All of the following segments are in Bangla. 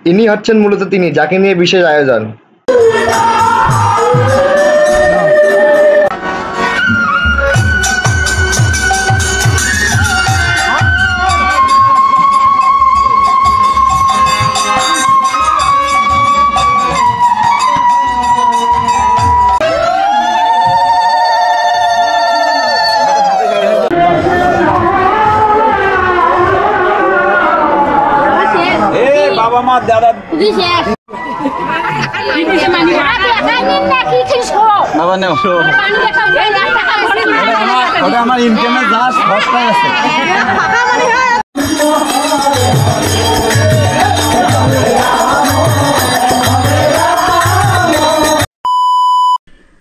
ইনি হচ্ছেন মূলত তিনি, যাকে নিয়ে বিশেষ আয়োজন। বাবা মা দাদা বাবা নেও ওটা আমার ইনকামের যা সস্তায় আছে।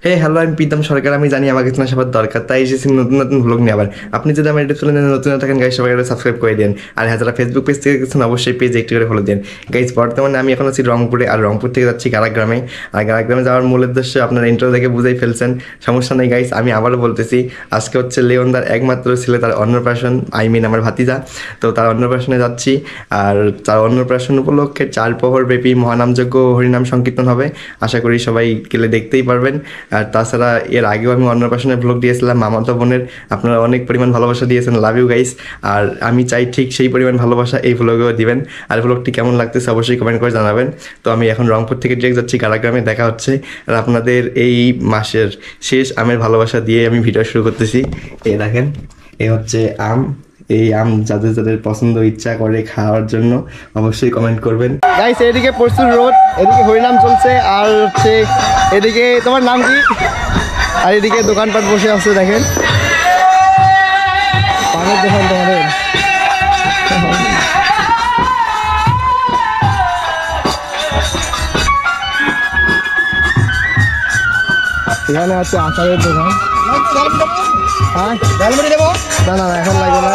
হে হ্যালো, আমি প্রীতম সরকার। আমি জানি আমাকে তোমার সবার দরকার, তাই এসেছি নতুন নতুন ভ্লগ নিয়ে। আবার আপনি যদি আমার ইউটিউব চ্যানেলে নতুন থাকেন গাইস, সবাই সাবস্ক্রাইব করে দেন। আর হ্যাঁ, যারা ফেসবুক পেজ থেকে গেছেন অবশ্যই পেজ একটু করে ফলো দেন গাইস। বর্তমানে আমি এখন আছি রংপুরে, আর রংপুর থেকে যাচ্ছি গারাগ্রামে। আর গারাগ্রামে যাওয়ার মূল উদ্দেশ্য আপনারা ইন্ট্রো দেখে বুঝেই ফেলছেন, সমস্যা নেই গাইস। আমি আবারও বলতেছি, আজকে হচ্ছে লিওনদার একমাত্র ছেলে, তার অন্নপ্রাশন, আমার ভাতিজা। তো তার অন্নপ্রাশনে যাচ্ছি, আর তার অন্নপ্রাশন উপলক্ষে 4 প্রহর ব্যাপী মহানামযজ্ঞ হরিনাম সংকীর্তন হবে। আশা করি সবাই গেলে দেখতেই পারবেন। আর তাছাড়া এর আগেও আমি অন্নপ্রাশনের ব্লগ দিয়েছিলাম মামাতো বোনের, আপনারা অনেক পরিমাণ ভালোবাসা দিয়েছেন, লাভ ইউ গাইস। আর আমি চাই ঠিক সেই পরিমাণ ভালোবাসা এই ব্লগেও দিবেন। আর ব্লগটি কেমন লাগতেছে অবশ্যই কমেন্ট করে জানাবেন। তো আমি এখন রংপুর থেকে ডিরেক্ট যাচ্ছি গারাগ্রামে, দেখা হচ্ছে। আর আপনাদের এই মাসের শেষ আমের ভালোবাসা দিয়ে আমি ভিডিও শুরু করতেছি। এই দেখেন, এই হচ্ছে আম। এই আম যাদের যাদের পছন্দ ইচ্ছা করে খাওয়ার জন্য অবশ্যই কমেন্ট করবেন গাইস। এদিকে প্রচুর রোদ, এদিকে হরিনাম চলছে, আর হচ্ছে এদিকে তোমার নাম কি, আর এদিকে দোকানপাট বসে আছে দেখেন, পানের দোকান তোমাদের। এখানে আছে আচারের দোকান। হ্যাঁ, না না এখন লাগবে না।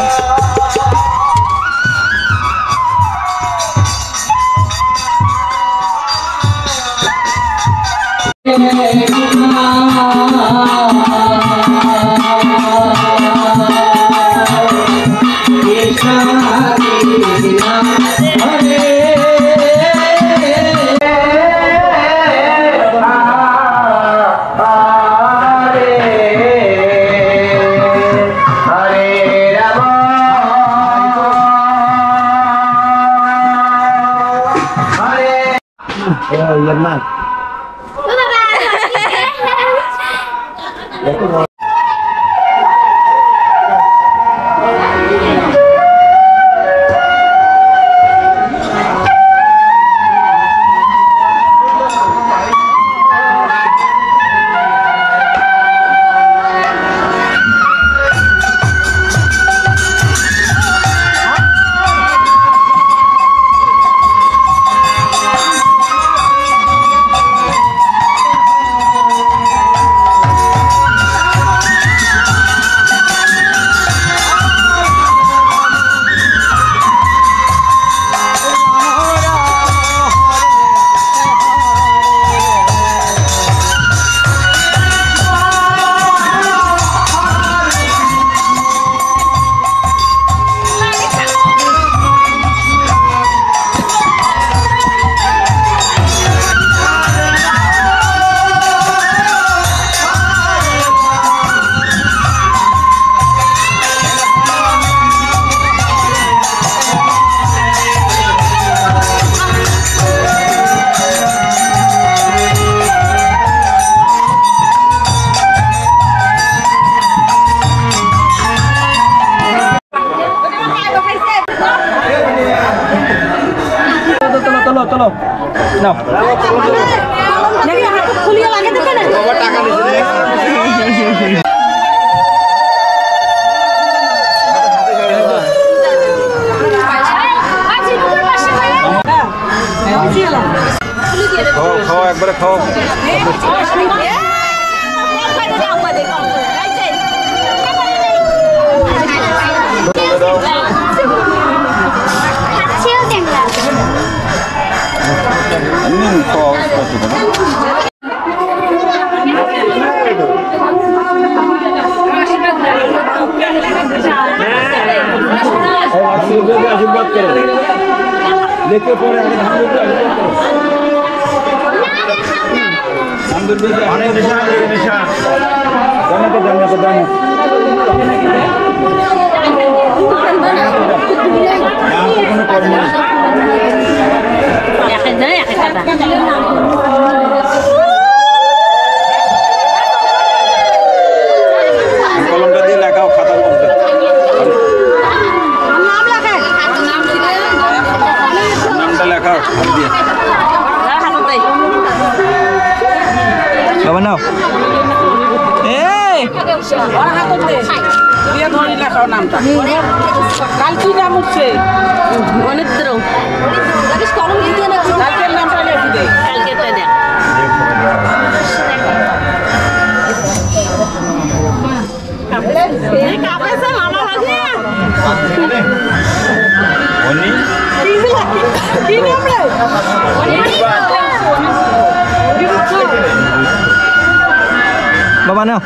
চলো নাও খুলিয়ে লাগে দেবে না বাবা টাকা দিছে খাও একবারে খাও आशीर्वाद करो लेके पड़े কলমটা দিয়ে লেখাও খাতার মধ্যে নামটা লেখাও হাত দিয়ে বাবা নাও বাবা নাও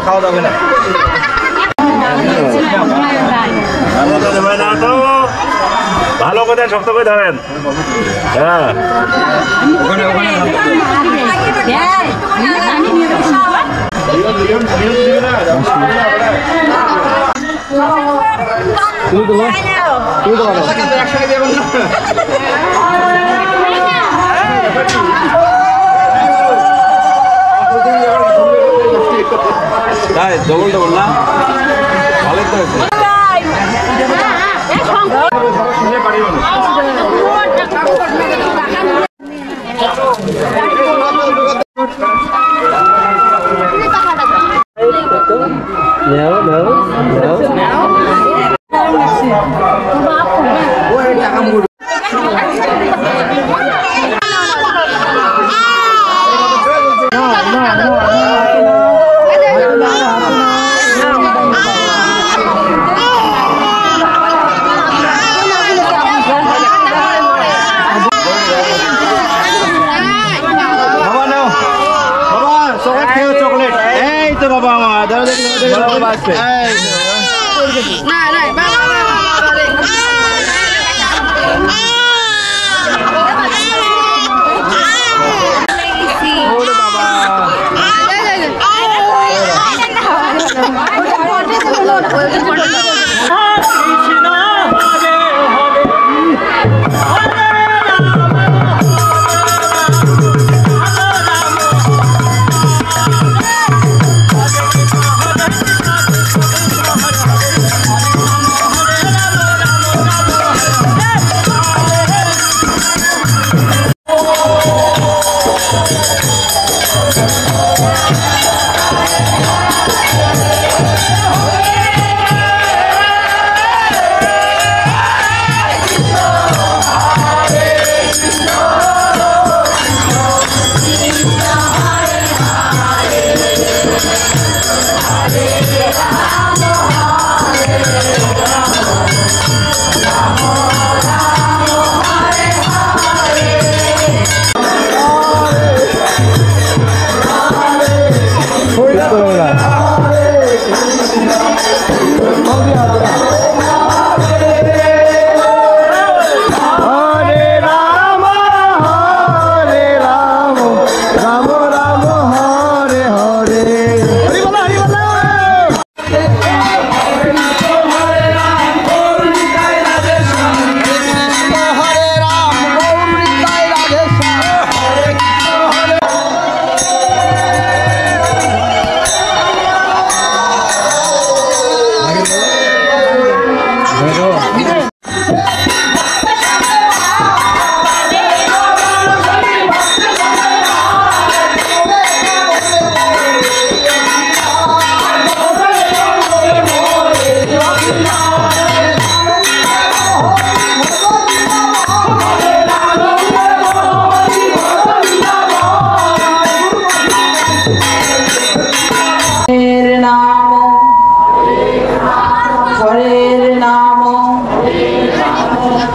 খাওয়া যাবে না ভালো করে শক্ত করে ধরেন হ্যাঁ তাই ডবল ডবল না ভালো তো হয়েছে বাবা আমার ধরো দেখি বাবা আছে না না বাবা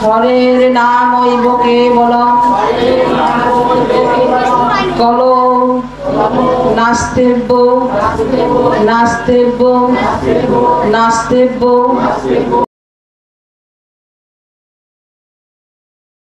হরের নাম ওই বুকে বল কলো নাস্তেব্য নাস্তেব্য নাস্তেব্য